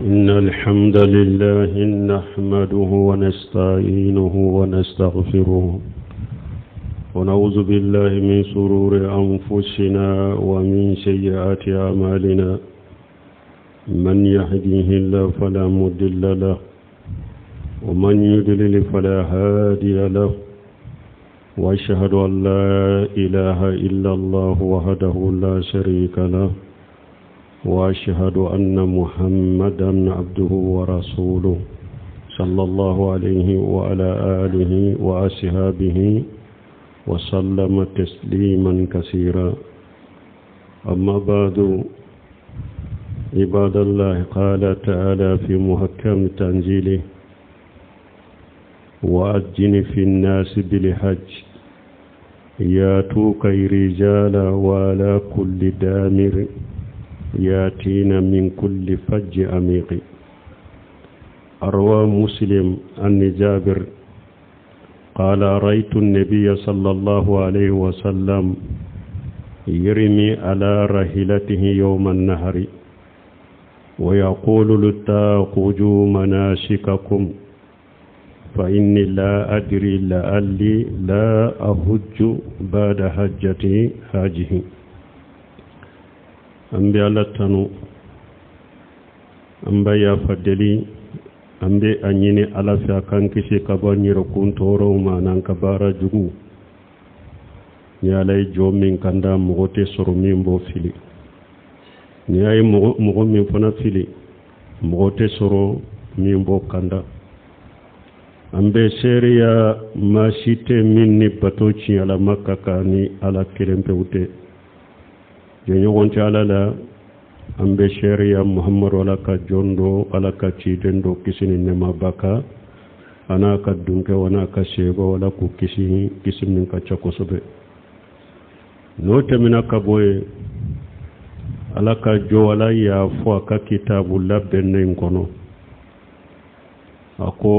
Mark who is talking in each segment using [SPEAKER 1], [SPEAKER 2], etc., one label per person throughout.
[SPEAKER 1] إن الحمد لله نحمده ونستعينه ونستغفره ونعوذ بالله من شرور أنفسنا ومن سيئات أعمالنا من يهديه الله فلا مضل له ومن يضلل فلا هادي له وأشهد أن لا إله إلا الله وحده لا شريك له وأشهد أن محمدا عبده ورسوله صلى الله عليه وعلى آله وأصحابه وسلم تسليما كثيرا. أما بعد، عباد الله، قال تعالى في محكم تنزيله: وأذن في الناس بالحج ياتوك رجالا وعلى كل دامر ياتين من كل فج عميق. أروى مسلم عن جابر قال: رأيت النبي صلى الله عليه وسلم يرمي على راحلته يوم النهر ويقول: لتأخذوا مناسككم فإني لا أدري لعلي لا أحج بعد حجتي هذه. أمبي الله تنو أمبي يا فدلي أمبي أنيني على فكان كشي كباني ركون تورو ما نانكبارا جغو نيالي جو من كندا مغوتي سرومين بو فيلي نيالي مغو من فنا فيلي مغوتي سرو مين بو كندا أمبي سيريا ما شيتي مني باتوشي على مكة كاني على كيرم بوتي ɲɔgɔn cɛ ala la an bɛ sariya muhammadu ala ka jɔn do ala ka ciden do kisi ni nɛɛma ba kan a n'a ka dunkɛ wa n'a ka sɛbɛ ala k'u kisi min ka ca kosɛbɛ. n'o tɛmɛna ka bɔ yen, ala ka jɔ ala y'a fɔ a ka kitabu labɛnnen kɔnɔ a ko: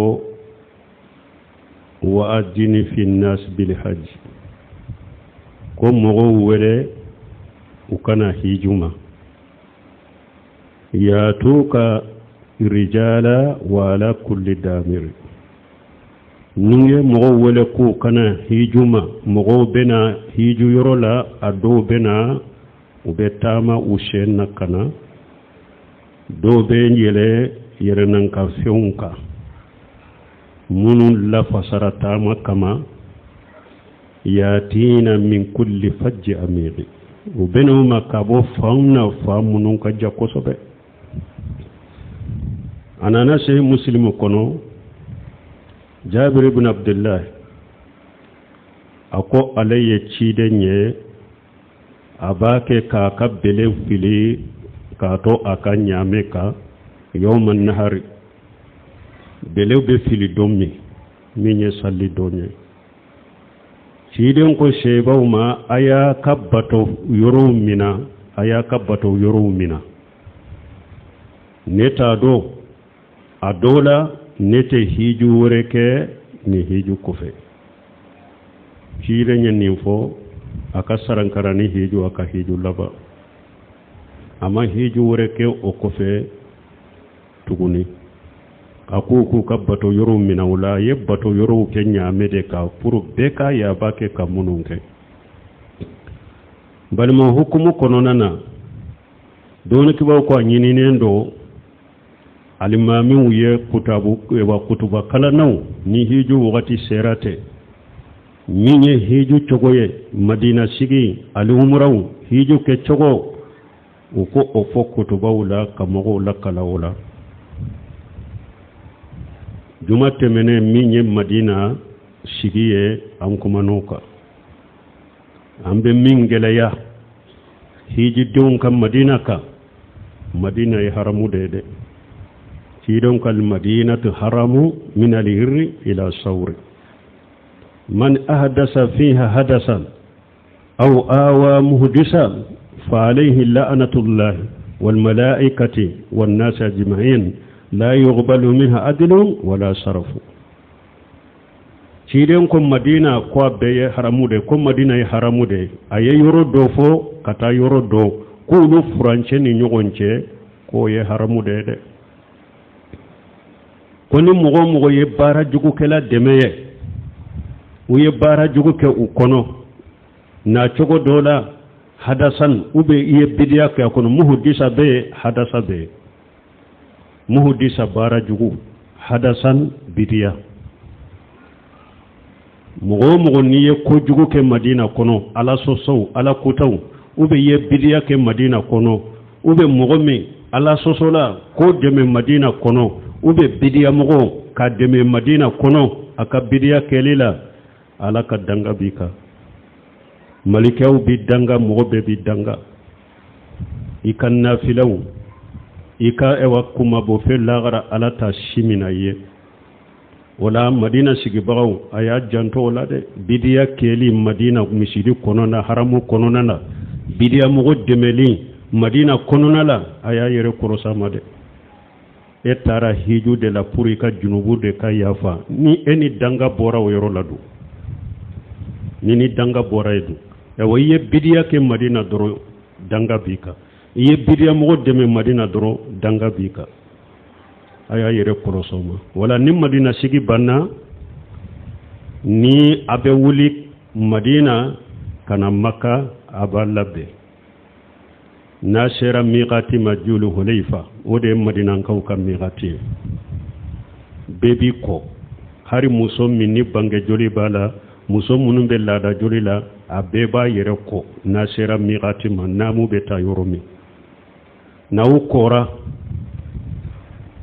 [SPEAKER 1] wa'adini fi nas bil hajj, ko mɔgɔw wele u kana hijuma. yatuka rijala wa ala kulli damir, ni ye mɔgɔw wele k'u kana hijuma, mɔgɔw bɛna hiju yɔrɔ la, a dɔw bɛna u bɛ taama u sen na kana, dɔw bɛ yɛlɛ yɛrɛnanka fɛnw kan minnu lafasara taama kama. yatina min kulli fajji amiqi, u bɛna u ma ka bɔ fan na fan minnu ka ja kosɛbɛ. a nana se musilimu kɔnɔ, Jabir ibn Abdullah a ko ale ye ciden ye, a b'a kɛ k'a ka bele fili k'a to a ka ɲaame kan yawma nahari. belew bɛ fili don min ye salli don ye. ciden ko sebaw ma, a y'a ka bato yɔrɔw mina, ne t'a dɔn, a dɔw la ne tɛ hiju wɛrɛ kɛ ni hiju kɔfɛ. ciden ye nin fɔ, a ka sarankara ni hiju, a ka hiju laban, a ma hiju wɛrɛ kɛ o kɔfɛ tuguni. a k'u ka bato yɔrɔw minɛ o la, a ye bato yɔrɔw kɛ ɲaame de ka pour bɛɛ ka yaaba kɛ ka minnu kɛ. balima hukumu kɔnɔna na, dɔɔnikibaw ko a ɲininen don alimamiw ye kutuba kalannaw ni hiju wagati sera tɛ, min ye hiju cogo ye, madina sigi ali umuraw hiju kɛ cogo, u ko o fɔ kutubaw la ka mɔgɔw lakala o la. juma tɛmɛnen min ye madina sigi ye, an kuman'o kan. an bɛ min gɛlɛya hijidenw ka madina kan, madina ye haramu de ye dɛ. cidenw ka madinatu haramu min alhirri ila sawri. man ahdasa fiha hadasan aw awa muhdisan fa alayhi la'natullahi wal malaikati wan nasi ajma'in la yuqbalu minha adlun wala sarfu. ciden ko madina ko be haramude ko madina ye haramude aye yoro do fo kata yoro do ko lu franche ni nyogonche ko ye haramude de ko ni mɔgɔ ye baara jugu kɛla dɛmɛ ye u ye baara jugu kɛ u kɔnɔ na cogo dɔ la hadasan i ye bidiya kɛ a kɔnɔ muhdisa bɛ ye hadasa bɛ ye muhdisa baara jugu hadasan bidiya mɔgɔ n'i ye kojugu kɛ Madina kɔnɔ ala sɔsɔw ala kotaw i ye bidiya kɛ Madina kɔnɔ mɔgɔ min ala sɔsɔla ko dɛmɛ Madina kɔnɔ bidiya mɔgɔ ka dɛmɛ Madina kɔnɔ a ka bidiya kɛli la ala ka danga b'i kan malikɛw bi danga mɔgɔ bɛɛ bi danga i ka nafilaw i ka ewa kumabɔ fɛ lagara ala ta simina ye wala Madina sigibagaw a y'a janto o la dɛ bidiya kɛli Madina misiri kɔnɔna haramu kɔnɔna na bidiya mɔgɔ dɛmɛli Madina kɔnɔna la a y'a yɛrɛ kɔrɔsa ma dɛ e taara hiju de la pour i ka junubu de ka yafa ni ni danga bɔra o yɔrɔ la don ni danga bɔra ye don ewa i ye bidiya kɛ Madina dɔrɔn danga b'i kan i ye bidiya mɔgɔ dɛmɛ Madina dɔrɔn danga b'i kan a y'a yɛrɛ kɔrɔsa ma wala ni Madina sigi banna ni a bɛ wuli Madina kana Maka a b'a labɛn n'a sera miqati ma Julu Hulayfa o de ye Madinankaw ka miqati ye bɛɛ b'i kɔ hari muso min ni bange joli b'a la muso minnu bɛ laada joli la a bɛɛ b'a yɛrɛ kɔ n'a sera miqati ma naamu bɛ taa yɔrɔ min n'aw kɔra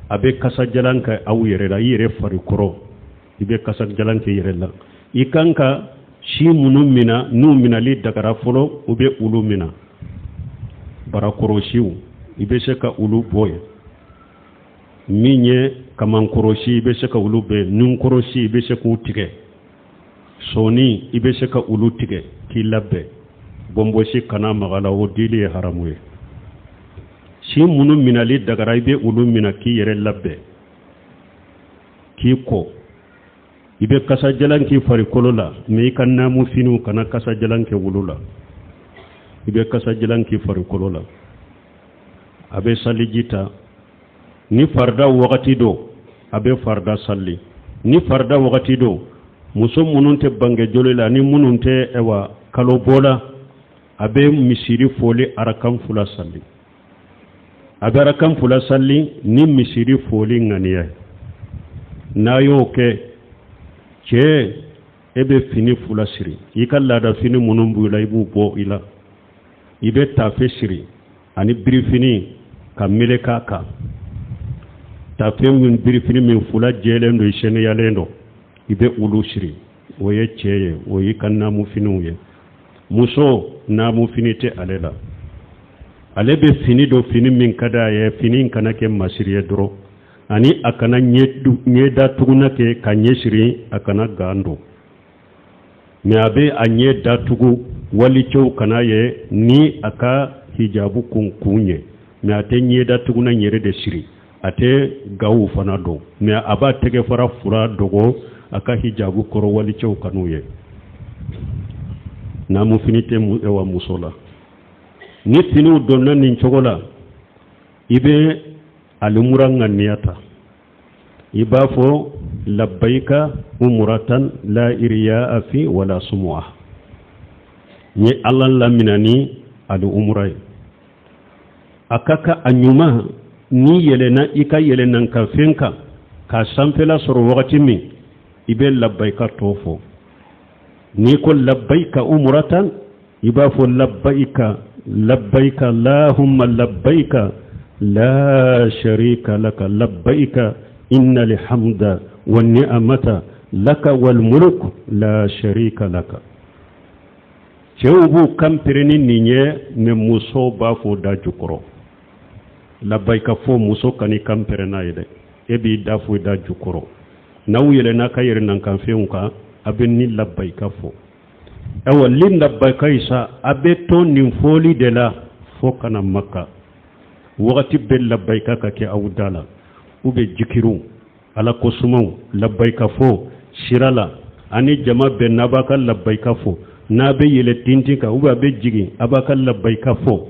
[SPEAKER 1] a bɛ kasajalan kɛ aw yɛrɛ la i yɛrɛ farikɔrɔ i bɛ kasajalan kɛ yɛrɛ la i kan ka si minnu mina n'u minali dagara fɔlɔ u bɛ olu mina barakɔrɔsiw i bɛ se ka olu bɔ yen min ye kamankɔrɔsi i bɛ se ka olu bɛ nunkɔrɔsi i bɛ se k'u tigɛ sɔni i bɛ se ka olu tigɛ k'i labɛn bɔnbɔsi kana maga la o dili ye haramu ye si minnu minali dagara i bɛ olu mina k'i yɛrɛ labɛn k'i kɔ i bɛ kasajalan k'i farikolo la mais i ka naamu finiw kana kasajalan kɛ wolo la i bɛ kasajalan k'i farikolo la a bɛ saliji ta ni farda wagati do a bɛ farda sali ni farda wagati do muso minnu tɛ bange joli la ni minnu tɛ ewa kalo bɔla a bɛ misiri foli arakan fula sali a bɛ arakan fula sali ni misiri foli ŋaniya n'a y'o kɛ cɛ e bɛ fini fula siri i ka laada fini minnu b'u la i b'u bɔ i la i bɛ tafe siri ani birifini ka meleka kan tafe min birifini min fula jɛlen do i sɛnɛyalen do i bɛ olu siri o ye cɛ ye o y'i ka naamu finiw ye muso naamu fini tɛ ale la ale bɛ fini do fini min ka d'a ye fini in kana kɛ masiri ye dɔrɔn ani a kana ɲɛda tuguna kɛ ka ɲɛsiri a kana gan don mais a bɛ a ɲɛ datugu walicɛw kana ye ni a ka hijabu kun ye mais a tɛ ɲɛda tuguna yɛrɛ de siri a tɛ gawu fana don mais a b'a tɛgɛ fara fura dogo a ka hijabu kɔrɔ walicɛw kanu ye naamu fini tɛ wa muso la ni finiw donna nin cogo la i bɛ alimura ŋaniya ta i b'a fɔ labbaika umratan la iriya fi wala sumu'a ni Allah lamina ni ali umra ye a ka ka a ɲuman ni yɛlɛna i ka yɛlɛnan ka fɛn kan ka sanfɛla sɔrɔ wagati min i bɛ labbaika tɔ fɔ ni ko labbaika umratan i b'a fɔ labbaika labbaika allahumma labbaika la sharika laka labbaika innal hamda wan ni'mata laka wal mulk la sharika laka cɛw b'u kanpere ni nin ye mais muso b'a fɔ da jukɔrɔ labbaika fɔ muso kan'i kanpere n'a ye dɛ e b'i da fɔ da jukɔrɔ n'aw yɛlɛna ka yɛrɛnan kan fɛnw kan a bɛ ni labbaika fɔ awa lin labbaika isa a bɛ to nin fɔli de la fɔ kana Maka wagati bɛ labbaika ka kɛ aw da la u bɛ jikiru ala ko sumaw labbaika fɔ sira la ani jama bɛ n'a b'a ka labbaika fɔ n'a bɛ yɛlɛ tintin kan ou bien a bɛ jigin a b'a ka labbaika fɔ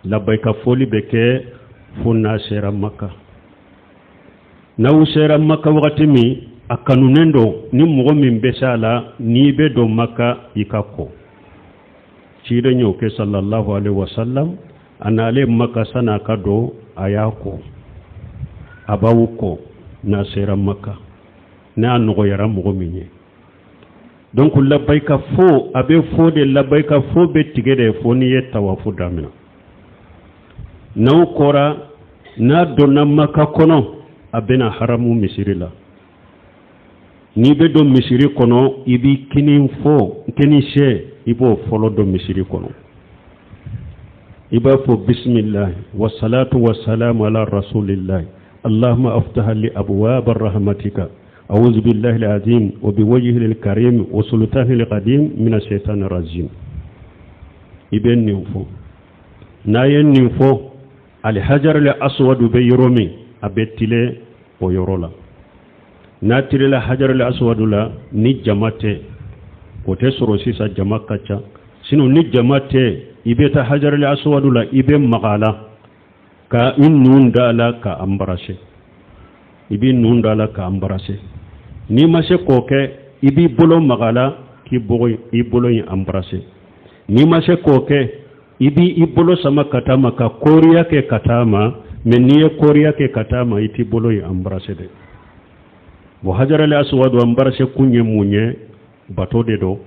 [SPEAKER 1] labbaika fɔli bɛ kɛ fo n'a sera Maka n'aw sera Makka wagati min a kanunen don ni mɔgɔ min bɛ s'a la n'i bɛ don Makka i ka kɔ ciden y'o kɛ sallallahu alaihi wasallam a nalen Makka san'a ka don a y'a kɔ a b'aw kɔ n'a sera Makka n'a nɔgɔyara mɔgɔ min ye donc labayika fo a bɛ fo de labayika fo bɛ tigɛ de fo n'i ye tawafu daminɛ n'aw kɔra n'a donna Makka kɔnɔ a bɛna haramu misiri la n'i bɛ don misiri kɔnɔ i b'i kini fɔ kini sɛ i b'o fɔlɔ don misiri kɔnɔ i b'a fɔ bisimilahi wasalatu wasalamu ala rasulillahi allahumma aftaha li abwaba rahmatika a'udhu billahi al-azim wa biwajhihi al-karim wa sultanihi al-qadim min ash-shaytani ar-rajim i bɛ nin fɔ n'a ye nin fɔ al-hajar al-aswad bɛ yɔrɔ min a bɛ tile o yɔrɔ la n'a tirila hajar al-aswad la ni jama tɛ o tɛ sɔrɔ sisan jama ka ca sinon ni jama tɛ i bɛ taa hajar al-aswad la i bɛ magala ka i nun da la ka embrasser i b'i nun da la ka embrasser n'i ma se k'o kɛ i b'i bolo magala k'i i bolo in embrasser n'i ma se k'o kɛ i b'i bolo sama ka taa ma ka koriya kɛ ka taa ma mais n'i ye koriya kɛ ka taa ma i t'i bolo in embrasser dɛ bon hajar al-aswad embrasser kun ye mun ye bato de do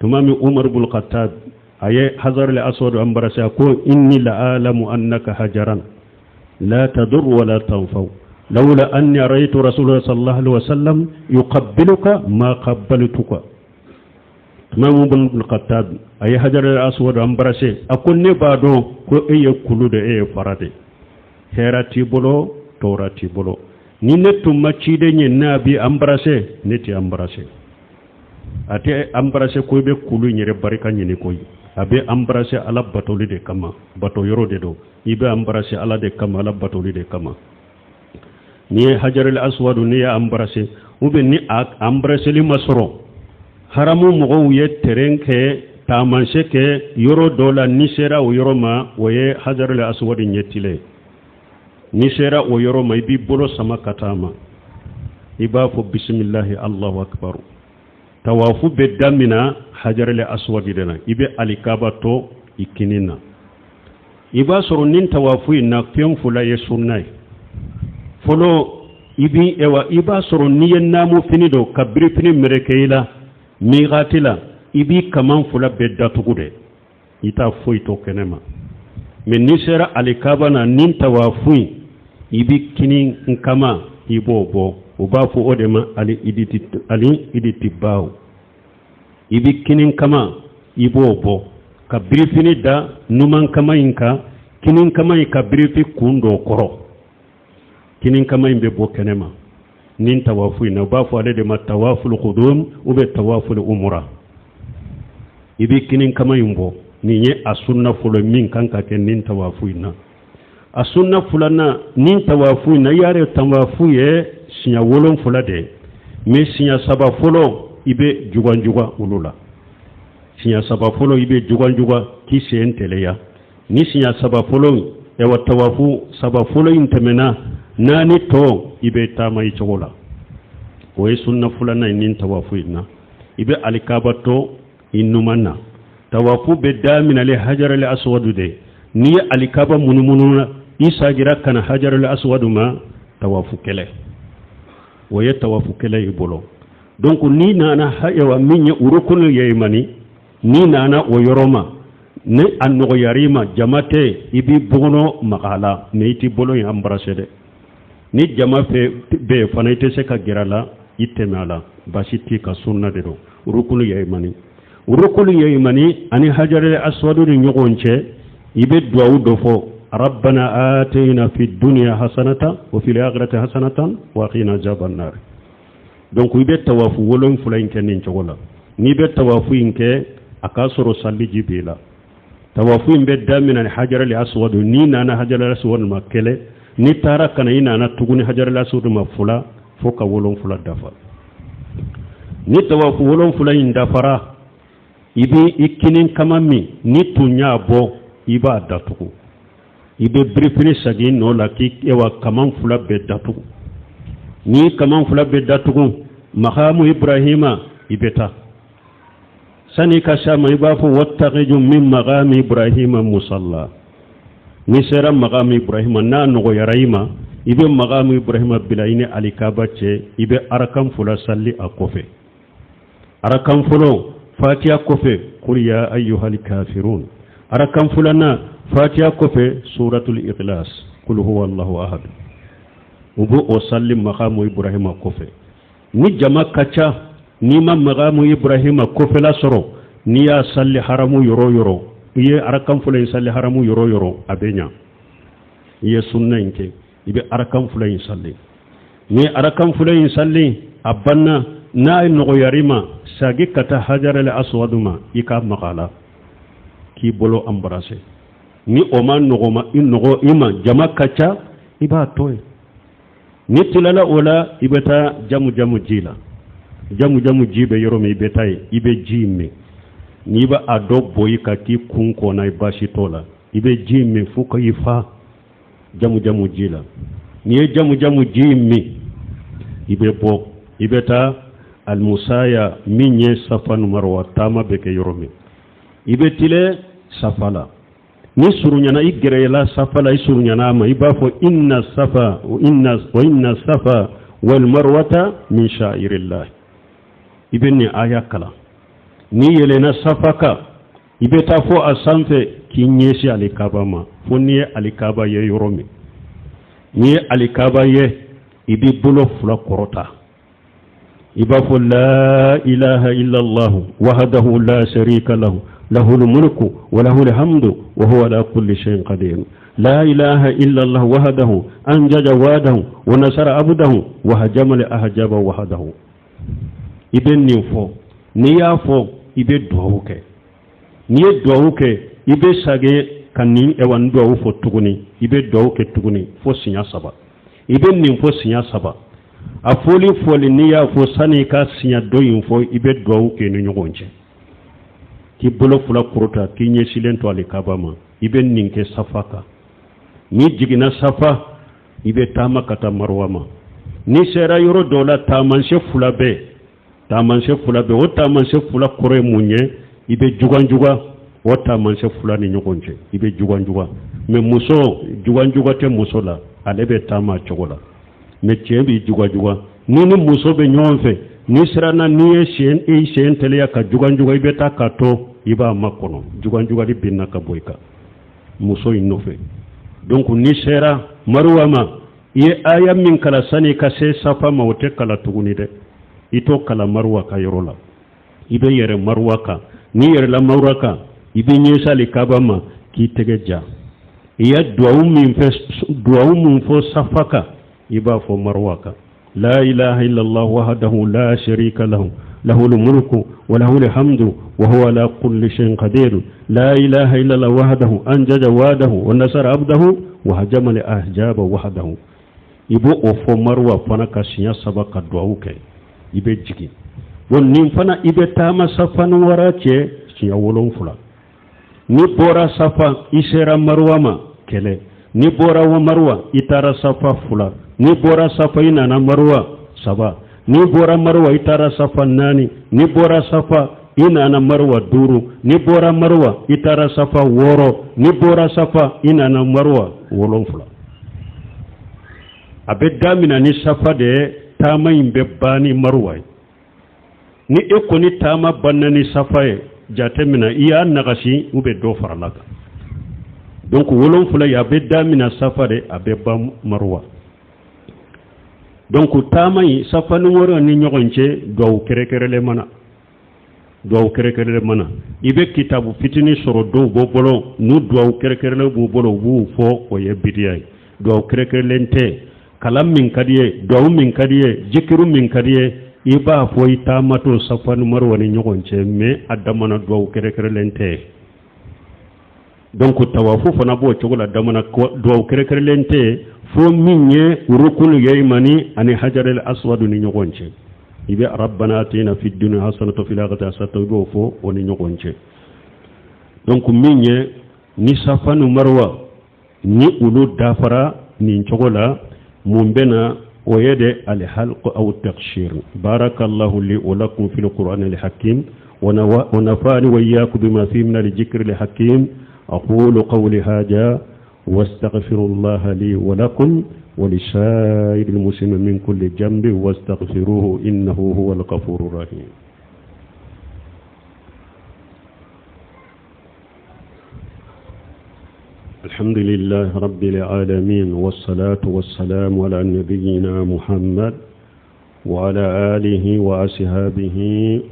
[SPEAKER 1] tuma min Umar ibn Khattab aye hajar al-aswad embrasser ko inni la alamu annaka hajaran la tadur wa la tanfa لولا أني رأيت رسول الله صلى الله عليه وسلم يقبلك ما قبلتك ما مبن القتاب أي حجر الأسود أمبرسي أكون نبادو كو أي كلود أي فرادي هيراتي بولو توراتي بولو نينتو ما تشيدني نابي أمبرسي نتي أمبرسي أتي أمبرسي كوي بي كلو نيري باريكا نيني كوي أبي أمبرسي على بطولي دي كما بطو يرو دي دو إبي أمبرسي على دي كما على بطولي دي كما ni hajar al-aswad ni ya embrasser ou bien ni embrasser li masro haramu mo ye terenke tamanse ke yoro dola ni sera o yoro ma woye hajar al-aswad nyetile ni sera o yoro ma bi bolo sama katama iba fo bismillah allahu akbar tawafu be damina hajar al-aswad dena ibe alikaba to ikinina iba soro nin tawafu na fen fula ye sunnay folo ibi ewa iba soro niyen namu finido kabri fini merekeila migatila ibi kaman fula bedda tugude ita foi to kenema men ni sera alikaba na nin tawafu ibi kini nkama ibobo ubafu odema ali iditi bawo ibi kini kama ibobo kabri fini da numan kama inka kini kama kabri fi kundo koro kinin kama imbe bo kenema nin tawafu ina bafu ale de ma tawaful qudum ube tawaful umra ibi kinin kama imbo ni nye asunna fulo min kanka ken nin tawafu ina asunna fulana nin tawafu ina yare tawafu ye sinya wolon fulade me sinya saba fulo ibe juganjuga ulula sinya saba fulo ibe juganjuga kisi enteleya ni sinya saba fulo e wa tawafu saba fulo intemena nani to ibe tama i chogola o sunna fulana nin tawafu ina ibe alikaba to inumana tawafu be damina le hajar al aswad de ni alikaba munumuna isa gira kana hajar al aswad ma tawafu kele o ye tawafu kele ibolo donc ni nana hayawa minye urukunu yeymani ni nana o yoroma ne anno yarima jamate ibi bono makala ne iti bolo ya embrasser de ni jama fe be fana ite se ka girala itemala basiti ka sunna de do rukunu yaymani ani hajar al-aswad ni nyogonche ibe duawu do fo rabbana atina fid dunya hasanatan wa fil akhirati hasanatan wa qina azaban nar donc ibe tawafu wolon fulain kenin chogola ni be tawafu inke akasoro salli jibila tawafu imbe damina hajar al-aswad ni nana hajar al-aswad makele ni tara kana ina na tuguni hajar al-aswad ma fula foka wolon fula dafa ni tawafu wolon fula indafara ibi ikinin kamami ni tunya bo iba datuku ibe brifini sagi no la ki ewa kaman fula be datuku ni kaman fula be datugu maqamu ibrahima ibeta sani ka shama ibafu wattaqiju min maqami ibrahima musalla ni sera maqami ibrahima na no yarayima ibe maqamu ibrahima bilayni alikabace ibe arakan fula salli akofe arakan fulo fatiha kofe qul ya ayyuhal kafirun arakan fulana fatiha kofe suratul ikhlas qul huwallahu ahad ubu o salli maqamu ibrahima kofe ni jama kacha ni ma maqamu ibrahima kofe la soro ni ya salli haramu yoro iye arakan fula salli haramu yoro abenya iye sunna inke ibe arakan fula salli ni arakan fula salli abanna na no yarima sagi kata hajar al aswaduma ika maqala ki bolo embrasser ni oma no ima jama kacha iba toy ni tilala ola ibeta jamu jila jamu jibe yoro mi betai ibe jimme ni ba ado boyi ka ki kunko na ibashi tola ibe jimme fuka ifa jamu jila ni jamu jimme ibe bo ibeta al musaya minye safan marwa tama beke yoromi ibe tile safala ni surunyana igrela safala isurunyana ma ibafo inna safa wa inna safa wal marwata min sha'irillah ibni ayakala ni yelena safaka ibeta fo asanfe kinyeshi alikaba ma fo ni alikaba ye yoromi ni alikaba ye ibi bulo fula korota ibafo la ilaha illa allah wahdahu la sharika lahu lahul mulku wa lahul hamdu wa huwa ala kulli shay'in qadir la ilaha illa allah wahdahu anjaja wadahu wa nasara abdahu wa hajama li ahjaba wahdahu ibn ninfo ni yafo ibe duwuke ni duwuke ibe sage kanin ewan duwu fo tuguni ibe duwuke tuguni fo sinya saba ibe ninfo sinya saba a foli ni ya fo sani ka sinya doyin fo ibe duwuke ni nyogonje ki bolo fula kurota ki nye silento alikabama ibe ninke safaka ni jigina safa ibe tama kata marwama ni sera yoro dola tamanse fula be o tamanse fula kore munye ibe juganjuga o tamanse fula ni nyogonje ibe juganjuga me muso juganjuga te muso la alebe tama chogola me chembi juganjuga nini muso be nyonfe ni sirana ni shen tele ya ka juganjuga ibe ta kato iba makono juganjuga di binna ka boyka muso inofe donc ni sera marwama ye aya min kala sani ka se safa ma wote kala tuguni de ito kala marwa ka yorola ibe yere marwa ka ni yere la marwa ka ibe nyesa li kabama ki tegeja iya duawu min fo safaka iba fo marwa ka la ilaha illa allah wahdahu la sharika lahu lahul mulku wa lahul hamdu wa huwa ala kulli shay'in qadir la ilaha illa allah wahdahu anjaja wadahu wa nasara abdahu wa hajama li ahjaba wahdahu ibo o fo marwa fana ka sinya sabaka duawu ke ibe jigi bon nin fana ibe tama safan warace siya wolon fula ni bora safa isera marwa ma kele ni bora wa marwa itara safa fula ni bora safa ina na marwa saba ni bora marwa itara safa nani ni bora safa ina na marwa duru ni bora marwa itara safa woro ni bora safa ina na marwa wolon fula abe damina ni safa de tama imbe bani marwa ni eko ni tama banna ni safaye jatemina iya nagashi ube do faralaka donc wolon fula ya be damina safare abe ba marwa donc tama yi safanu woro ni nyogonche do kerekerele mana ibe kitabu fitini soro do bobolo nu do kerekerele bobolo bu fo o ye bidiyai do kerekerele nte kalam min kadiye do min kadiye jikiru min kadiye iba fo itamato safanu marwa ni nyogonche me adamana do kerekerele nte donc tawafu fana bo chogola damana do kerekerele nte fo minye rukunu yaymani ani hajarul aswad ni nyogonche ibe rabbana atina fid dunya hasanatan fil akhirati hasanatan bo fo oni nyogonche donc minye ni safanu marwa ni ulu dafara ni chogola mumbena ويد الحلق أو التقشير. بارك الله لي ولكم في القرآن الحكيم ونفعني وإياكم بما فيه من الذكر الحكيم. أقول قولي هذا واستغفر الله لي ولكم ولسائر المسلمين من كل جنب واستغفروه إنه هو الغفور الرحيم. الحمد لله رب العالمين والصلاة والسلام على نبينا محمد وعلى آله وأصحابه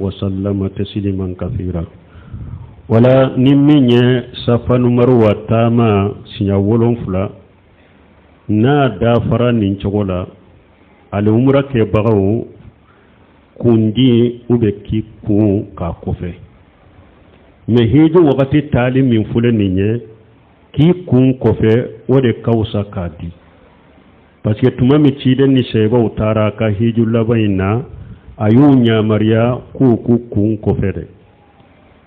[SPEAKER 1] وسلم تسليما كثيرا. ولا نمني سفن مروة تاما سنولون فلا نا دافرا ننشغلا على عمرك بغو كندي وبكي كون كاكوفي مهيجو وقت التالي من فلنيني ki kun kofe wade kausa kadi parce que tuma mi ciden ni seba utara ka hiju labaina ayunya maria ku kun kofe de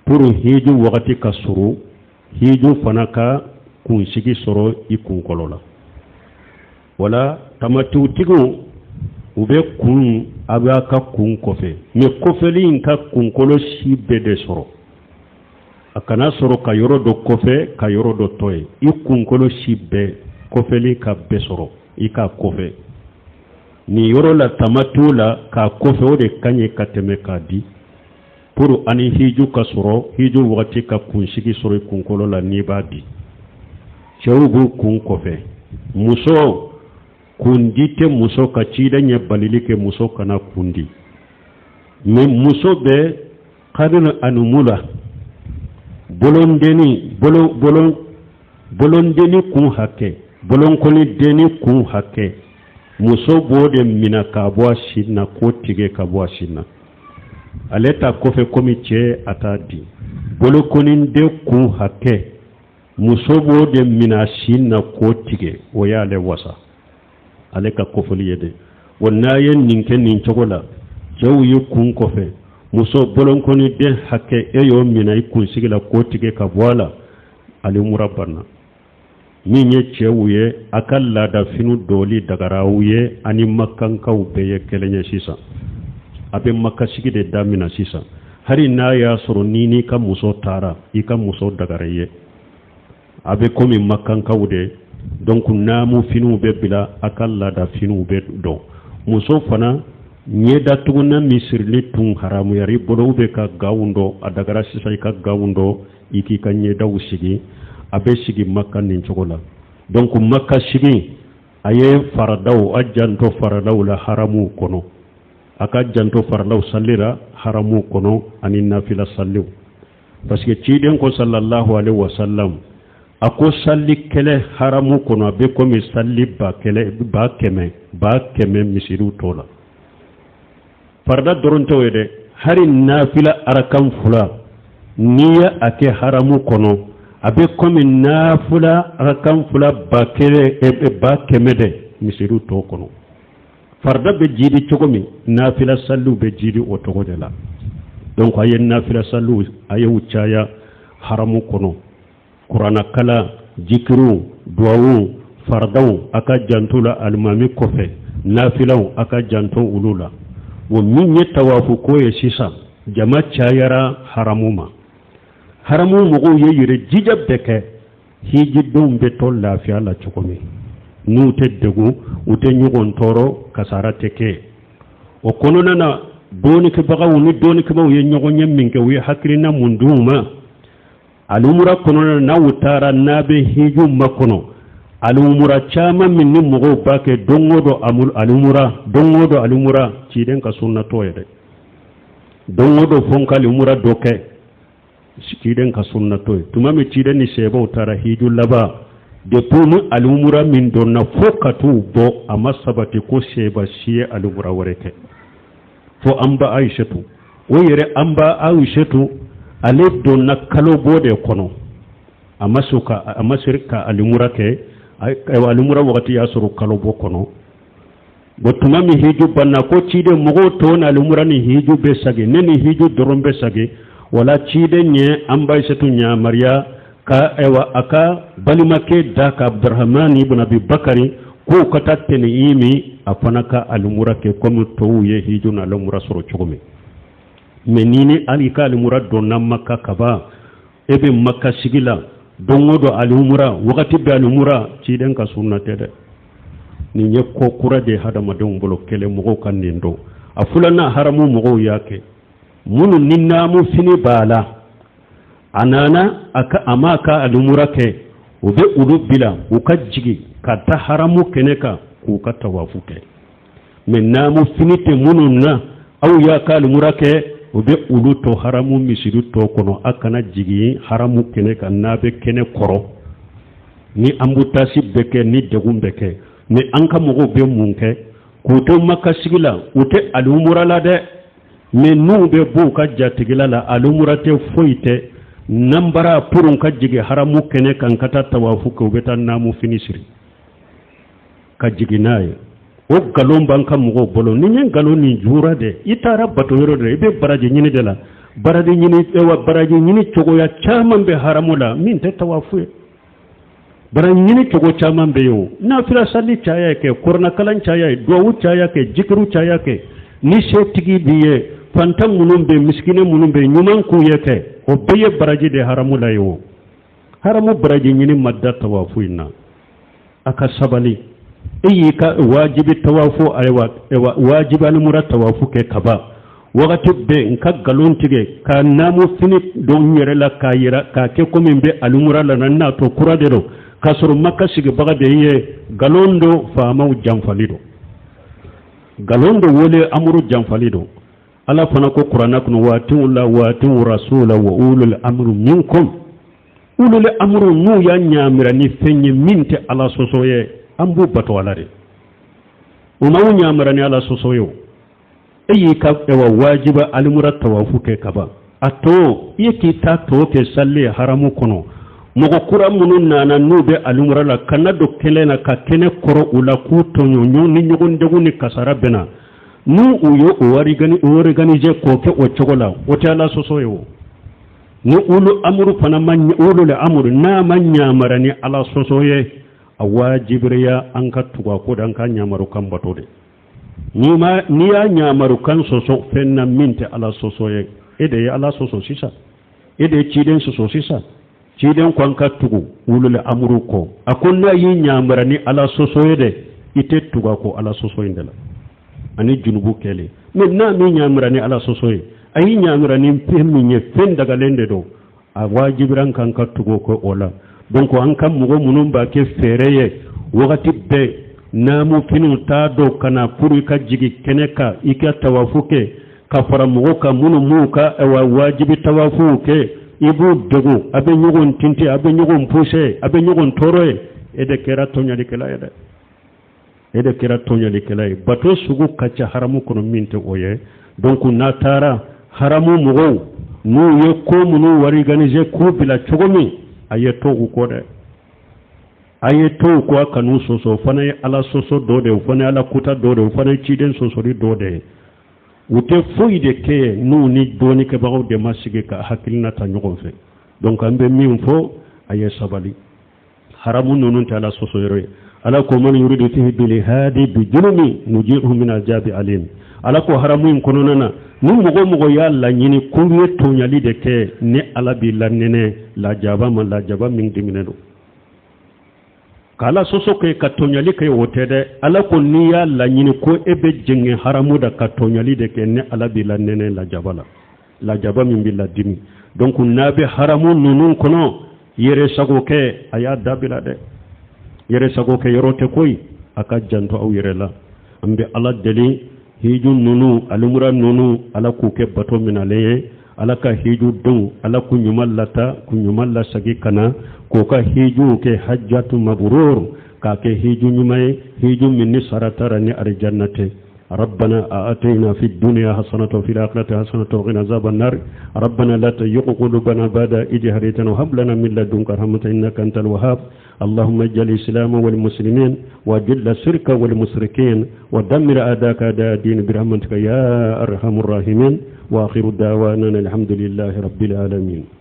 [SPEAKER 1] pour hiju wakati kasuru hiju fanaka kun sigi soro ikun kolola wala tamatu tigu ube kun abaka kun kofe me kofeli inka kun kolo si bede soro akana soro ka yoro do kofe ka yoro do toy ikunkolo shibbe kofeli ka besoro ika kofe ni yoro la tamatula ka kofe ode kanye kateme kadi pour ani hiju ka soro hiju wati ka kunshigi soro ikunkolo la nibadi chawugu kun kofe muso kundite muso ka chidanye balilike muso kana kundi me muso be kadana anumula bolondeni kun hake bolonkoni deni kun hake muso bode mina ka bwa shinna ko tige ka bwa shinna aleta kofe komi che atadi bolokoni de kun hake muso bode mina shinna ko tige oyale wasa aleka kofoli yede wonaye ninke nin chogola jawu yukun kofe muso bolonkoni den hakke eyo mina ikun sigila ko tige ka wala ali murabbana minye chewuye akalla da finu doli dagarawuye ani makkan kawbe kelenye sisa abe makka sigide damina sisa hari na ya soro nini ka muso tara ika muso dagareye abe komi makkan kawde donc namu finu be bila akalla da finu be do muso fana nyeda tuguna misirli tun haramu yari bolo be ka gawundo adagara sisa ka gawundo iki ka nyeda usigi abe sigi makka nin chogola donc makka sigi aye faradaw ajanto faradaw la haramu kono aka janto faradaw sallira haramu kono ani nafila sallu parce que ciden ko sallallahu alaihi wasallam ako salli kele haramu kono abe ko mi salli ba kele ba keme misiru tola farda doronte wede hari nafila arakan fula niya ake haramu kono abe komi nafila arakan fula ba kemede misiru to kono farda be jidi chogomi nafila sallu be jidi o to godela donc aye nafila sallu aye uchaya haramu kono qur'ana kala jikru duawu fardaw aka jantula almami kofe nafilaw aka janto ulula wo minye tawafu ko ye sisa jama chayara haramuma haramu mugo ye yire jijab deke hiji dum be to lafiya la chokomi nu te degu ute nyugon toro kasara teke o kono nana doni ke baga woni doni ke bawo ye nyogo nyemminke wi hakrina munduma alumura kono na wutara nabe hiju makono alumura chama minni mugo bake dongodo alumura ciden ka sunna toyede dongodo fonka alumura doke ciden ka sunna toy tumami ciden ni sebo tara hiju laba de pumu alumura min donna fokatu bo amasabati ko seba siye alumura wareke fo amba aishatu woyere amba aishatu ale donna kalo bode kono amasirka alumura ke ay alumura wakati yasuru kalo bo kono botuma mi hiju banna ko cide mogo to na alumura ni hiju be sage neni hiju dorombe sage wala cide nye amba setu nya maria ka ewa aka balimake daka Abdurrahman ibn Abi Bakari ko katatte ni imi afanaka alumura ke comme to ye hiju na alumura soro chogome menini alika alumura donna makka kaba ebe makka sigila dongodo alumura wakati be alumura ciden ka sunnate de ni nye ko kura de hada madon bolo kele mogo kan nindo afulana haramu mogo yake munu ninnamu fini bala anana aka amaka alumura ke ube ulu bila ukajigi kata haramu keneka kuka tawafu ke mennamu finite munu na au yaka alumura ke ube ulu to haramu misiru to kono akana jigi haramu keneka nabe kene koro ni ambutasi beke ni degum beke ni anka mogo be munke kuto maka sigila ute alumura la de me nu be bu ka jatigila la alumura te foite nambara purun ka jigi haramu kene kan kata tawafu ko beta namu finisiri ka jigi naye o galon banka mugo bolo ni nyen galon ni jura de itara bato yoro de be baraji nyini de la baraji nyini ewa baraji nyini chogo ya chaman be haramu la min te tawafu baraji nyini chogo chaman be yo na fila sali chaya ke korna kalan chaya do chaya ke jikru chaya ke ni se tigi biye fantam munum be miskine munum be nyuman ku yeke o beye baraji de haramu la yo haramu baraji nyini madda tawafu ina aka sabali iyi ka wajibi tawafu ewa wajiba ni mura tawafu ke kaba wakati be nka galon tige ka namu fini don yere la ka yira ka ke komi be alumura la nanna to kura de do kasuru makka sigi baga de ye galondo faamaw jamfalido galondo wole amuru jamfalido ala fana ko qur'ana kun wa'tulla wa'tu rasula wa ulul amru minkum ulul amru nu ya nyamira ni fenye minte ala sosoye ambu bato alare umawu nyamira ni ala sosoyo eyi ka ewa wajiba almura tawafu ke kaba ato yeki ta to ke salli haramu kono mogo kura munun nana nube almura la kanado kelena ka kene koro ula ku tonyo ni nyogon degu ni kasara bena nu uyo organize koke o chogola o tala sosoyo ni ulu amuru pana man ulu le amuru na manya marani ala sosoye awajibriya anka tuwa ko dan kan nyamaru kan batode ni ya nyamaru kan soso fenna minte ala sosoye ede ya ala soso sisa ede chiden soso sisa chiden ko anka tugu ulu le amuru ko akunna yi nyamarani ala sosoye de ite tuwa ko ala sosoye ndela ani junubu kele men na mi nyamira ni ala sosoye ayi nyamira ni pemmi nye fen daga lende do a wajibiran kan ka tugo ko ola donc an kam mugo munum ba ke fereye wakati be namu finu ta do kana puru ka jigi keneka ika tawafuke ka fara mugo ka munu muka wa wajibi tawafuke ibu dego abe nyugon tinti abe nyugon puse abe nyugon toroe ede kera tonya dikela ede ede kira tonya likelay bato sugu kacha haramu kono minte oye donc na tara haramu mugo nu ye ko munu wari ganize ko bila chogomi ayeto ko de ayeto ko kanu soso fana ala soso dode fana ala kuta dode fana chiden soso ri dode ute foide ke nu ni doni ke bawo de masige ka hakilna ta nyogon fe donc ambe min fo aye sabali haramu nunun ta ala soso yore ala ko man yuridu fihi bil hadi bi julmi nujihu min azabi alim ala ko haramu kono nana nu mugo ya la nyini ko ye to nyali de ke ne ala bi lanene la jaba min diminado kala soso ke ka to nyali ke wotede ala ko ni ya la nyini ko ebe jenge haramu da ka to nyali de ke ne ala bi lanene la jaba min bi la dimi donc nabe haramu nunun kono yere sago ke aya dabila de yere sago ke yorote koy aka janto aw yere la ambe ala deli hiju nunu alumura nunu ala ku ke bato minale ala ka hiju dun ala ku nyumalla sagi kana ko ka hiju ke hajjatu mabrur ka ke hiju nyumay hiju minni saratarani arjannate ربنا آتنا في الدنيا حسنة وفي الآخرة حسنة وقنا عذاب النار ربنا لا تزغ قلوبنا بعد إذ هديتنا وهب لنا من لدنك رحمة إنك أنت الوهاب اللهم اجعل الإسلام والمسلمين وأذل الشرك والمشركين ودمر أعداءك أعداء الدين برحمتك يا أرحم الراحمين وآخر دعوانا الحمد لله رب العالمين.